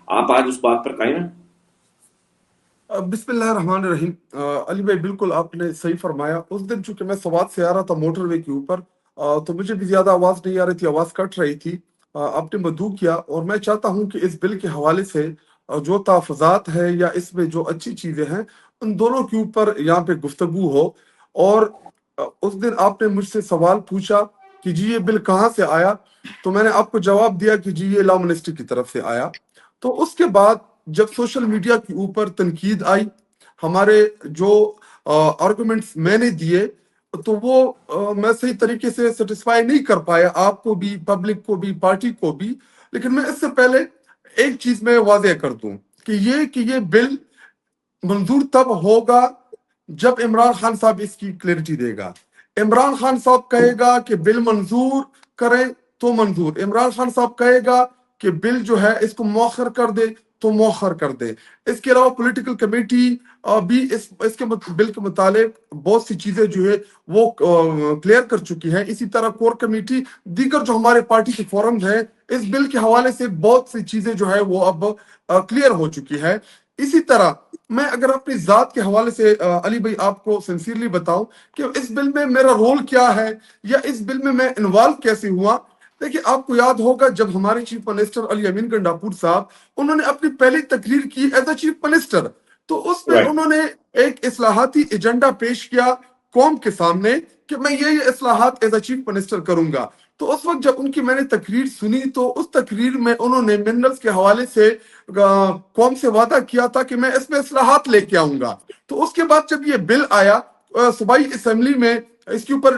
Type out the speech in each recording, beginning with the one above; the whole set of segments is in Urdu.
آپ آج اس بات پر قائم ہیں؟ بسم اللہ الرحمن الرحیم۔ علی بھائی بالکل آپ نے صحیح فرمایا۔ اس دن چونکہ میں سوات سے آ رہا تھا موٹر وے کے اوپر، تو مجھے بھی زیادہ آواز نہیں آ رہی تھی، آواز کٹ رہی تھی۔ آپ نے مدعو کیا، اور میں چاہتا ہوں کہ اس بل کے حوالے سے جو تحفظات ہے یا اس میں جو اچھی چیزیں ہیں ان دونوں کے اوپر یہاں پہ گفتگو ہو۔ اور اس دن آپ نے مجھ سے سوال پوچھا کہ جی یہ بل کہاں سے آیا، تو میں نے آپ کو جواب دیا کہ جی یہ لا منسٹری کی طرف سے آیا۔ تو اس کے بعد جب سوشل میڈیا کے اوپر تنقید آئی، ہمارے جو آرگومنٹس میں نے دیے، تو وہ میں صحیح طریقے سے سیٹسفائی نہیں کر پایا، آپ کو بھی، پبلک کو بھی، پارٹی کو بھی۔ لیکن میں اس سے پہلے ایک چیز میں واضح کر دوں کہ یہ بل منظور تب ہوگا جب عمران خان صاحب اس کی کلیئرٹی دے گا۔ عمران خان صاحب کہے گا کہ بل منظور کریں تو منظور، عمران خان صاحب کہے گا کہ بل جو ہے اس کو مؤخر کر دے تو مؤخر کر دے۔ اس کے علاوہ پولیٹیکل کمیٹی بھی اس کے بل کے متعلق بہت سی چیزیں جو ہے وہ کلیئر کر چکی ہے۔ اسی طرح کور کمیٹی، دیگر جو ہمارے پارٹی کے فورمز ہیں، اس بل کے حوالے سے بہت سی چیزیں جو ہے وہ اب کلیئر ہو چکی ہے۔ اسی طرح میں اگر اپنی ذات کے حوالے سے علی بھائی آپ کو سنسیئرلی بتاؤں کہ اس بل میں میرا رول کیا ہے یا اس بل میں میں انوالو کیسے ہوا۔ دیکھیں، آپ کو یاد ہوگا جب ہمارے چیف منسٹر علی امین گنڈاپور صاحب انہوں نے اپنی پہلی تقریر کی ایز اے چیف منسٹر، تو اس میں رائٹ. انہوں نے ایک اصلاحاتی ایجنڈا پیش کیا قوم کے سامنے کہ میں یہ اصلاحات ایز اے چیف منسٹر کروں گا۔ تو اس وقت جب ان کی میں نے تقریر سنی تو اس تقریر میں انہوں نے منرلز کے حوالے سے قوم سے وعدہ کیا تھا کہ میں اس میں اصلاحات لے کے آؤں گا۔ تو اس کے بعد جب یہ بل آیا صوبائی اسمبلی میں، اس کے اوپر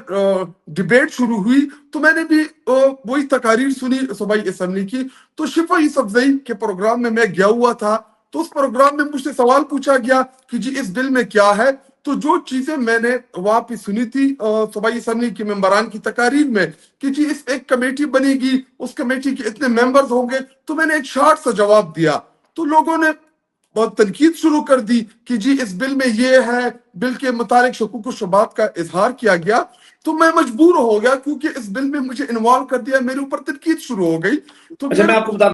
ڈیبیٹ شروع ہوئی، تو میں نے بھی وہی تقاریر سنی صوبائی اسمبلی کی۔ تو شفا یوسفزئی کے پروگرام میں گیا ہوا تھا، تو اس پروگرام میں مجھ سے سوال پوچھا گیا کہ جی اس بل میں کیا ہے۔ تو جو چیزیں میں نے وہاں پہ سنی تھی صوبائی اسمبلی کے ممبران کی تقاریر میں کہ جی اس ایک کمیٹی بنے گی، اس کمیٹی کے اتنے ممبرز ہوں گے، تو میں نے ایک شارٹ سا جواب دیا۔ تو لوگوں نے بہت تنقید شروع کر دی کہ جی اس بل میں یہ ہے، بل کے متعلق شکوک و شبہات کا اظہار کیا گیا۔ تو میں مجبور ہو گیا کیونکہ اس بل میں مجھے انوالو کر دیا، میرے اوپر تنقید شروع ہو گئی۔ تو اچھا، پھر میں آپ کو بتا